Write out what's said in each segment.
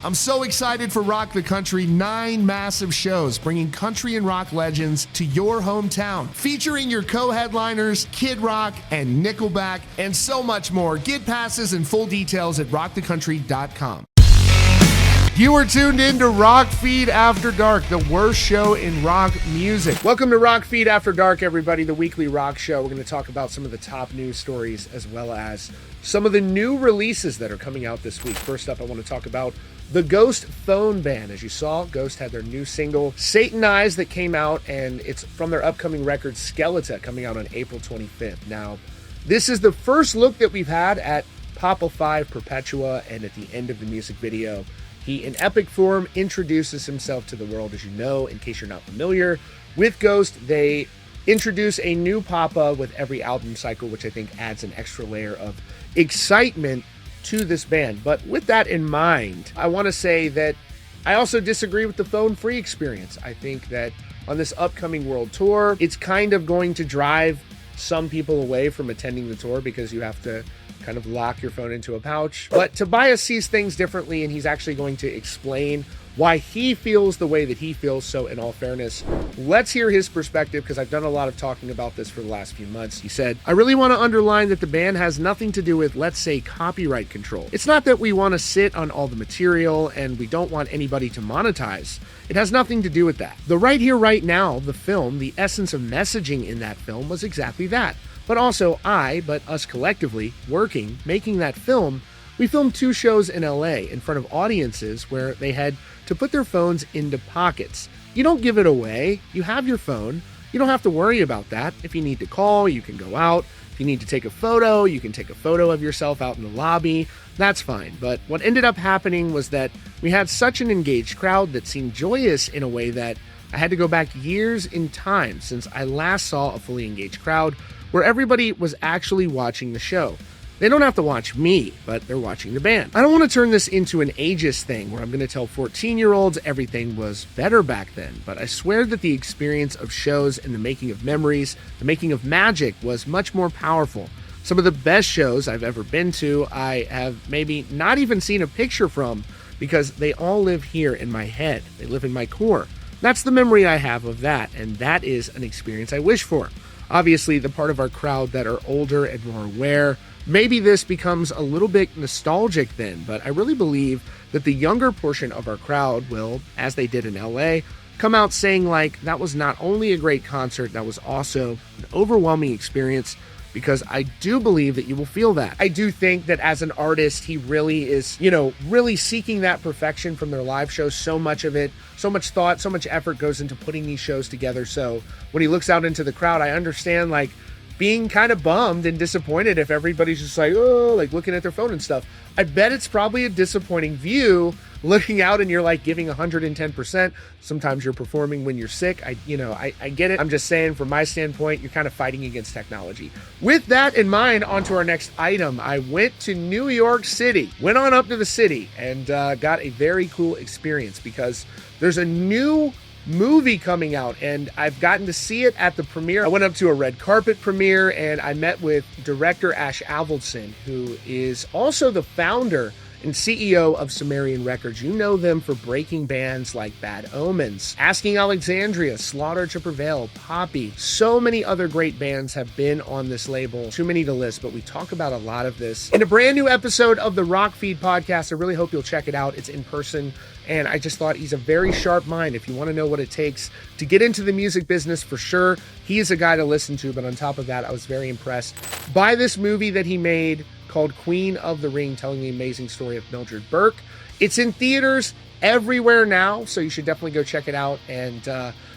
I'm so excited for Rock the Country, 9 massive shows bringing country and rock legends to your hometown, featuring your co-headliners, Kid Rock and Nickelback, and so much more. Get passes and full details at rockthecountry.com. You are tuned in to Rock Feed After Dark, the worst show in rock music. Welcome to Rock Feed After Dark, everybody, the weekly rock show. We're going to talk about some of the top news stories as well as some of the new releases that are coming out this week. First up, I want to talk about the Ghost phone band. As you saw, Ghost had their new single, Satanized, that came out, and it's from their upcoming record, Skeleton, coming out on April 25th. Now, this is the first look that we've had at Papa 5 Perpetua, and at the end of the music video, he, in epic form, introduces himself to the world. As you know, in case you're not familiar with Ghost, they introduce a new Papa with every album cycle, which I think adds an extra layer of excitement to this band. But with that in mind, I want to say that I also disagree with the phone-free experience. I think that on this upcoming world tour, it's kind of going to drive some people away from attending the tour because you have to kind of lock your phone into a pouch. But Tobias sees things differently, and he's actually going to explain why he feels the way that he feels. So in all fairness, let's hear his perspective, because I've done a lot of talking about this for the last few months. He said, I really want to underline that the band has nothing to do with, let's say, copyright control. It's not that we want to sit on all the material and we don't want anybody to monetize. It has nothing to do with that. The Right Here, Right Now, the film, the essence of messaging in that film was exactly that. But also but us collectively, making that film, we filmed 2 shows in LA in front of audiences where they had to put their phones into pockets. You don't give it away. You have your phone. You don't have to worry about that. If you need to call, you can go out. If you need to take a photo, you can take a photo of yourself out in the lobby. That's fine. But what ended up happening was that we had such an engaged crowd that seemed joyous in a way that I had to go back years in time since I last saw a fully engaged crowd where everybody was actually watching the show. They don't have to watch me, but they're watching the band. I don't want to turn this into an ageist thing where I'm going to tell 14-year-olds everything was better back then, but I swear that the experience of shows and the making of memories, the making of magic, was much more powerful. Some of the best shows I've ever been to, I have maybe not even seen a picture from because they all live here in my head. They live in my core. That's the memory I have of that, and that is an experience I wish for. Obviously, the part of our crowd that are older and more aware, maybe this becomes a little bit nostalgic then, but I really believe that the younger portion of our crowd will, as they did in LA, come out saying like, that was not only a great concert, that was also an overwhelming experience, because I do believe that you will feel that. I do think that as an artist, he really is, really seeking that perfection from their live shows. So much of it, so much thought, so much effort goes into putting these shows together. So when he looks out into the crowd, I understand like being kind of bummed and disappointed if everybody's just like, oh, like looking at their phone and stuff. I bet it's probably a disappointing view looking out and you're like giving 110%. Sometimes you're performing when you're sick. I get it. I'm just saying from my standpoint, you're kind of fighting against technology. With that in mind, on to our next item. I went to New York City, went on up to the city and got a very cool experience because there's a new movie coming out and I've gotten to see it at the premiere. I went up to a red carpet premiere and I met with director Avildsen, who is also the founder and CEO of Sumerian Records. You know them for breaking bands like Bad Omens, Asking Alexandria, Slaughter to Prevail, Poppy. So many other great bands have been on this label. Too many to list, but we talk about a lot of this in a brand new episode of the Rock Feed podcast. I really hope you'll check it out. It's in person. And I just thought he's a very sharp mind. If you want to know what it takes to get into the music business, for sure, he is a guy to listen to. But on top of that, I was very impressed by this movie that he made called Queen of the Ring, telling the amazing story of Mildred Burke. It's in theaters everywhere now, so you should definitely go check it out. And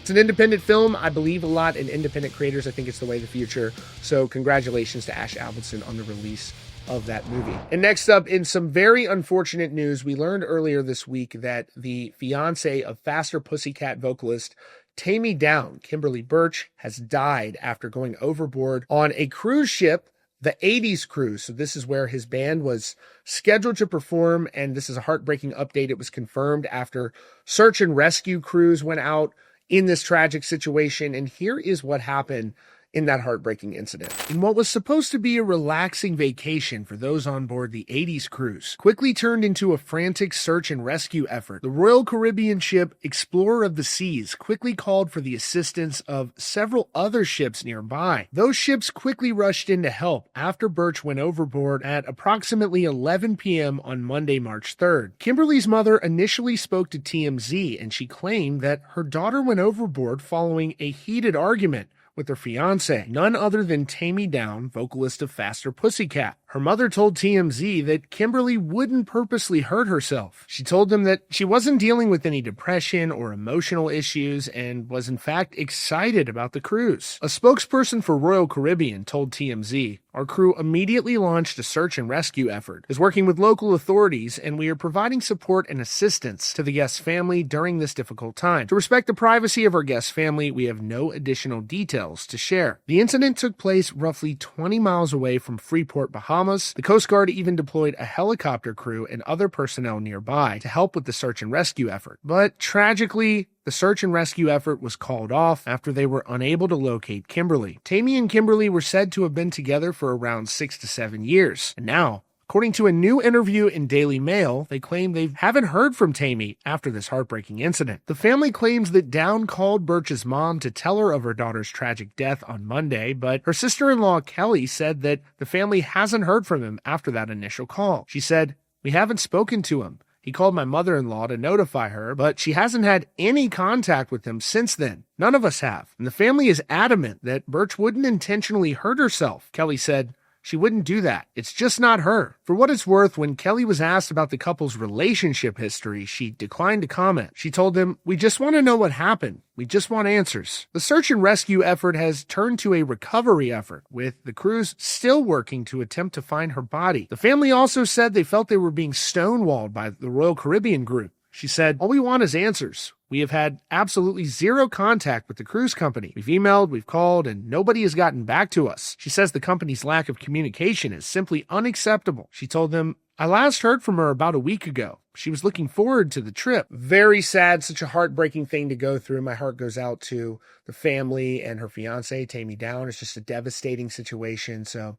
it's an independent film. I believe a lot in independent creators. I think it's the way of the future. So congratulations to Avildsen on the release of that movie. And next up, in some very unfortunate news, we learned earlier this week that the fiancée of Faster Pussycat vocalist Taime Downe, Kimberly Birch, has died after going overboard on a cruise ship, the 80s cruise. So this is where his band was scheduled to perform, and this is a heartbreaking update. It was confirmed after search and rescue crews went out in this tragic situation. And here is what happened in that heartbreaking incident. In what was supposed to be a relaxing vacation for those on board the 80s cruise, quickly turned into a frantic search and rescue effort. The Royal Caribbean ship Explorer of the Seas quickly called for the assistance of several other ships nearby. Those ships quickly rushed in to help after Birch went overboard at approximately 11 p.m. on Monday, March 3rd. Kimberly's mother initially spoke to TMZ, and she claimed that her daughter went overboard following a heated argument with her fiancé, none other than Taime Downe, vocalist of Faster Pussycat. Her mother told TMZ that Kimberly wouldn't purposely hurt herself. She told them that she wasn't dealing with any depression or emotional issues and was in fact excited about the cruise. A spokesperson for Royal Caribbean told TMZ, "Our crew immediately launched a search and rescue effort, is working with local authorities, and we are providing support and assistance to the guest's family during this difficult time. To respect the privacy of our guest's family, we have no additional details to share." The incident took place roughly 20 miles away from Freeport, Bahamas. The Coast Guard even deployed a helicopter crew and other personnel nearby to help with the search and rescue effort. But tragically, the search and rescue effort was called off after they were unable to locate Kimberly. Taime and Kimberly were said to have been together for around 6 to 7 years. And now, according to a new interview in Daily Mail, they claim they haven't heard from Taime after this heartbreaking incident. The family claims that Downe called Birch's mom to tell her of her daughter's tragic death on Monday, but her sister-in-law Kelly said that the family hasn't heard from him after that initial call. She said, "We haven't spoken to him. He called my mother-in-law to notify her, but she hasn't had any contact with him since then. None of us have. And the family is adamant that Birch wouldn't intentionally hurt herself." Kelly said, "She wouldn't do that. It's just not her." For what it's worth, when Kelly was asked about the couple's relationship history, she declined to comment. She told him, "We just want to know what happened. We just want answers." The search and rescue effort has turned to a recovery effort, with the crews still working to attempt to find her body. The family also said they felt they were being stonewalled by the Royal Caribbean group. She said, "All we want is answers. We have had absolutely zero contact with the cruise company. We've emailed, we've called, and nobody has gotten back to us." She says the company's lack of communication is simply unacceptable. She told them, "I last heard from her about a week ago. She was looking forward to the trip." Very sad, such a heartbreaking thing to go through. My heart goes out to the family and her fiancé, Taime Downe. It's just a devastating situation. So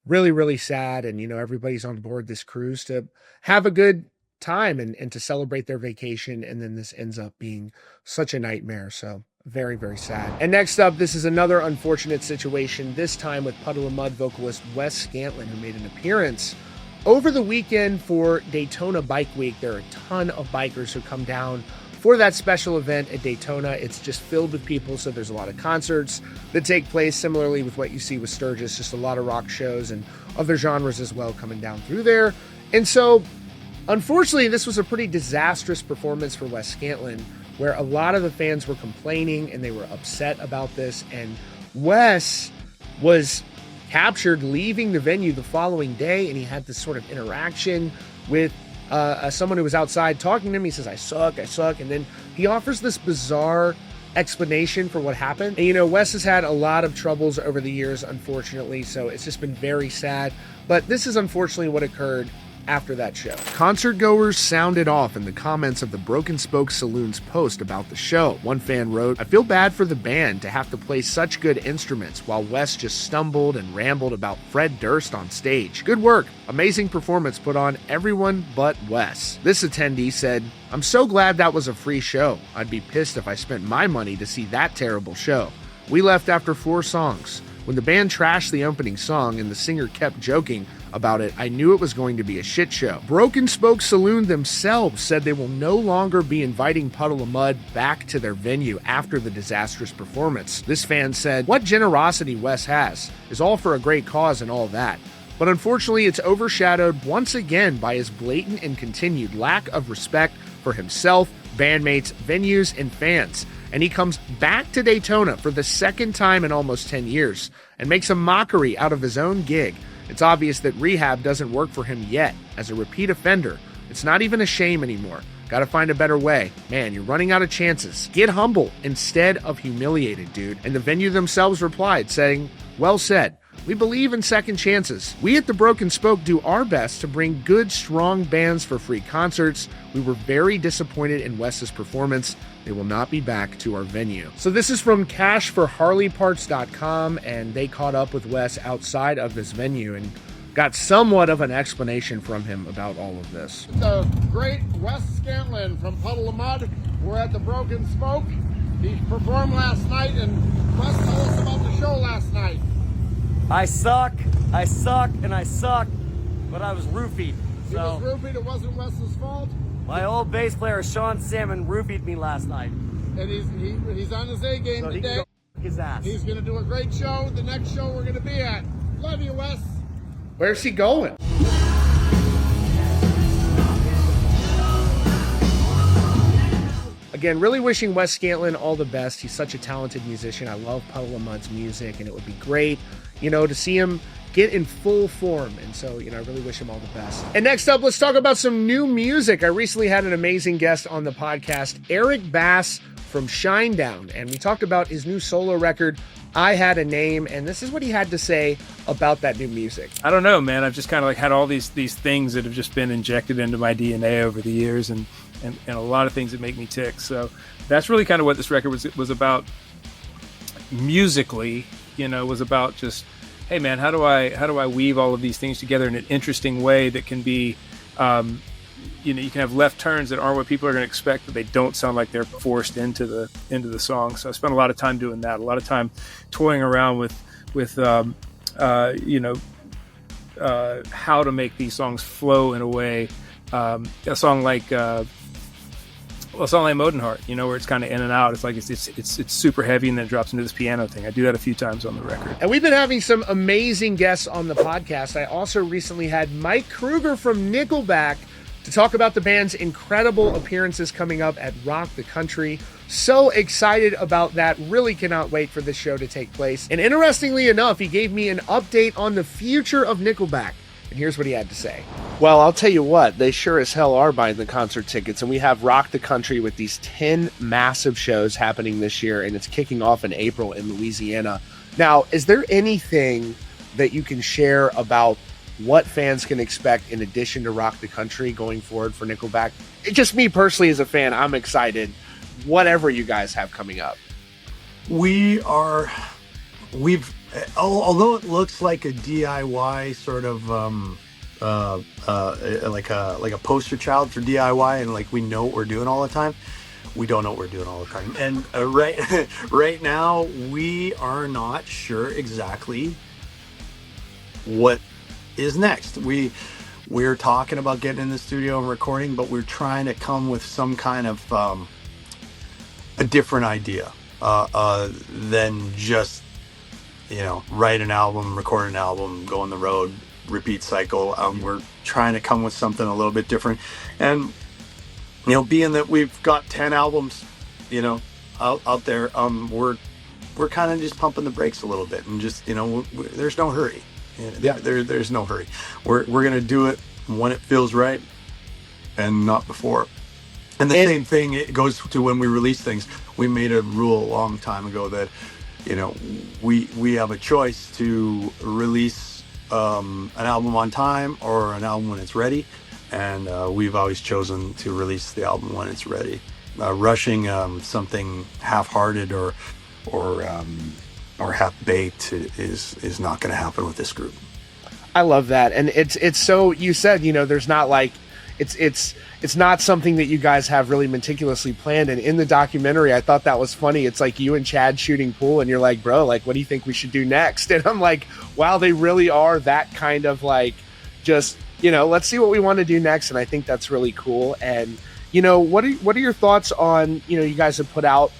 really, really sad. And, everybody's on board this cruise to have a good time and to celebrate their vacation, and then this ends up being such a nightmare. So very, very sad. And next up, this is another unfortunate situation, this time with Puddle of Mudd vocalist Wes Scantlin, who made an appearance over the weekend for Daytona Bike Week. There are a ton of bikers who come down for that special event at Daytona. It's just filled with people, so there's a lot of concerts that take place, similarly with what you see with Sturgis, just a lot of rock shows and other genres as well coming down through there. And so unfortunately, this was a pretty disastrous performance for Wes Scantlin, where a lot of the fans were complaining and they were upset about this. And Wes was captured leaving the venue the following day, and he had this sort of interaction with someone who was outside talking to him. He says, I suck. And then he offers this bizarre explanation for what happened. And, Wes has had a lot of troubles over the years, unfortunately, so it's just been very sad. But this is unfortunately what occurred after that show. Concert goers sounded off in the comments of the Broken Spoke Saloon's post about the show. One fan wrote, "I feel bad for the band to have to play such good instruments while Wes just stumbled and rambled about Fred Durst on stage. Good work. Amazing performance put on everyone but Wes." This attendee said, "I'm so glad that was a free show. I'd be pissed if I spent my money to see that terrible show. We left after 4 songs. When the band trashed the opening song and the singer kept joking about it, I knew it was going to be a shit show." Broken Spoke Saloon themselves said they will no longer be inviting Puddle of Mudd back to their venue after the disastrous performance. This fan said, "What generosity Wes has is all for a great cause and all that. But unfortunately, it's overshadowed once again by his blatant and continued lack of respect for himself, bandmates, venues, and fans. And he comes back to Daytona for the second time in almost 10 years and makes a mockery out of his own gig. It's obvious that rehab doesn't work for him yet. As a repeat offender, it's not even a shame anymore. Gotta find a better way. Man, you're running out of chances. Get humble instead of humiliated, dude." And the venue themselves replied, saying, "Well said. We believe in second chances. We at the Broken Spoke do our best to bring good, strong bands for free concerts. We were very disappointed in Wes's performance. They will not be back to our venue. So this is from cashforharleyparts.com, and they caught up with Wes outside of this venue and got somewhat of an explanation from him about all of this. The great Wes Scantlin from Puddle of Mudd. We're at the Broken Smoke. He performed last night, and Wes, tell us about the show last night. I suck, and I suck, but I was roofied. He was roofied, it wasn't Wes's fault. My old bass player, Sean Salmon, roofied me last night. And he's on his A game So today. he can go f his ass. He's going to do a great show, the next show we're going to be at. Love you, Wes. Where's he going? Again, really wishing Wes Scantlin all the best. He's such a talented musician. I love Puddle of Mudd's music, and it would be great, to see him get in full form. And so, I really wish him all the best. And next up, let's talk about some new music. I recently had an amazing guest on the podcast, Eric Bass from Shinedown, and we talked about his new solo record, I Had a Name, and this is what he had to say about that new music. I don't know, man. I've just kind of had all these things that have just been injected into my DNA over the years, and a lot of things that make me tick. So that's really kind of what this record was about musically. Was about just, hey man, how do I weave all of these things together in an interesting way that can be, you can have left turns that aren't what people are going to expect, but they don't sound like they're forced into the song. So I spent a lot of time doing that, a lot of time toying around with how to make these songs flow in a way. A song like Modenheart, where it's kind of in and out. It's like it's super heavy and then it drops into this piano thing. I do that a few times on the record. And we've been having some amazing guests on the podcast. I also recently had Mike Kroeger from Nickelback to talk about the band's incredible appearances coming up at Rock the Country. So excited about that. Really cannot wait for this show to take place. And interestingly enough, he gave me an update on the future of Nickelback. And here's what he had to say. Well, I'll tell you what, they sure as hell are buying the concert tickets. And we have Rock the Country with these 10 massive shows happening this year. And it's kicking off in April in Louisiana. Now, is there anything that you can share about what fans can expect in addition to Rock the Country going forward for Nickelback? Just me personally as a fan, I'm excited. Whatever you guys have coming up. Although it looks like a DIY sort of like a poster child for DIY, and like we know what we're doing all the time, we don't know what we're doing all the time. And right now we are not sure exactly what is next. We're talking about getting in the studio and recording, but we're trying to come with some kind of a different idea than just write an album, record an album, go on the road, repeat cycle. We're trying to come with something a little bit different, and being that we've got 10 albums out there, we're kind of just pumping the brakes a little bit, and just there's no hurry. There's no hurry. We're gonna do it when it feels right and not before. And the same thing, it goes to when we release things. We made a rule a long time ago that we have a choice to release an album on time or an album when it's ready, and we've always chosen to release the album when it's ready. Rushing something half-hearted or half-baked is not going to happen with this group. I love that. And it's so, you said, there's not like, it's not something that you guys have really meticulously planned. And in the documentary, I thought that was funny. It's like you and Chad shooting pool and you're like, bro, like, what do you think we should do next? And I'm like, wow, they really are that kind of like, just, let's see what we want to do next. And I think that's really cool. And, what are your thoughts on, you guys have put out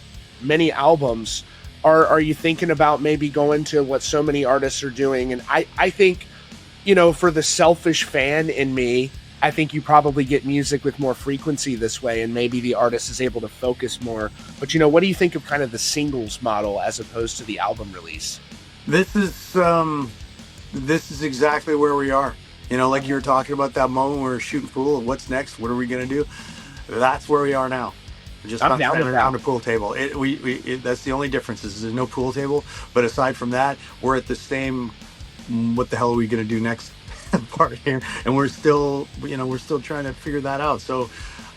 many albums. Are you thinking about maybe going to what so many artists are doing? And I think, for the selfish fan in me, I think you probably get music with more frequency this way, and maybe the artist is able to focus more. But, what do you think of kind of the singles model as opposed to the album release? This is exactly where we are. Like you were talking about that moment where we're shooting pool. What's next? What are we going to do? That's where we are now. We're just around a pool table. That's the only difference is there's no pool table. But aside from that, we're at the same, what the hell are we going to do next part here? And we're still trying to figure that out. So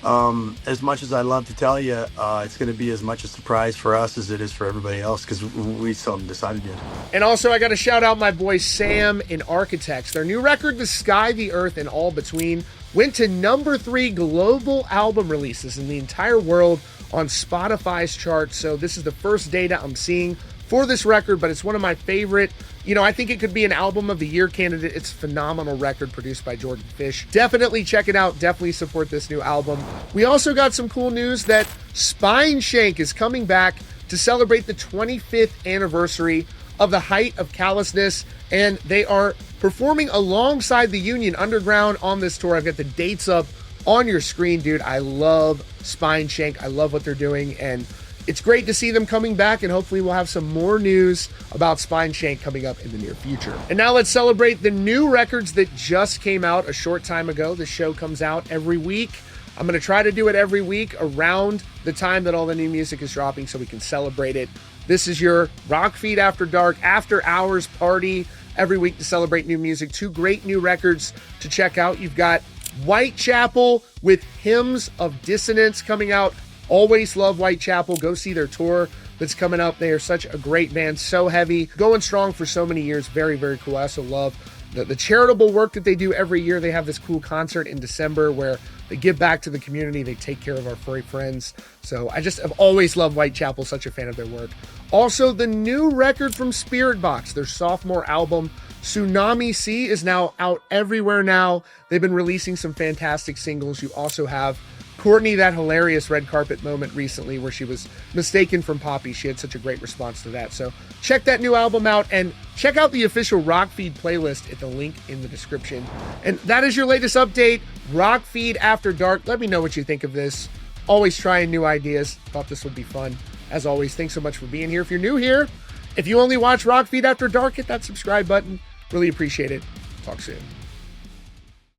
As much as I love to tell you, it's going to be as much a surprise for us as it is for everybody else, because we still haven't decided yet. And also, I got to shout out my boy Sam in Architects. Their new record, The Sky, the Earth, and All Between, went to #3 global album releases in the entire world on Spotify's chart. So this is the first data I'm seeing for this record, but it's one of my favorite. You know, I think it could be an album of the year candidate. It's a phenomenal record produced by Jordan Fish. Definitely check it out. Definitely support this new album. We also got some cool news that Spineshank is coming back to celebrate the 25th anniversary of The Height of Callousness, and they are performing alongside the Union Underground on this tour. I've got the dates up on your screen, dude. I love Spineshank. I love what they're doing, and it's great to see them coming back, and hopefully we'll have some more news about Spineshank coming up in the near future. And now let's celebrate the new records that just came out a short time ago. The show comes out every week. I'm going to try to do it every week around the time that all the new music is dropping so we can celebrate it. This is your Rock Feed After Dark, after hours party every week to celebrate new music. 2 great new records to check out. You've got Whitechapel with Hymns of Dissonance coming out. Always love Whitechapel. Go see their tour that's coming up. They are such a great band, so heavy, going strong for so many years. Very, very cool. I also love the charitable work that they do every year. They have this cool concert in December where they give back to the community. They take care of our furry friends. So I just have always loved Whitechapel, such a fan of their work. Also, the new record from Spiritbox, their sophomore album, Tsunami Sea, is now out everywhere now. They've been releasing some fantastic singles. You also have Courtney, that hilarious red carpet moment recently where she was mistaken from Poppy. She had such a great response to that. So check that new album out and check out the official Rock Feed playlist at the link in the description. And that is your latest update, Rock Feed After Dark. Let me know what you think of this. Always trying new ideas. Thought this would be fun. As always, thanks so much for being here. If you're new here, if you only watch Rock Feed After Dark, hit that subscribe button. Really appreciate it. Talk soon.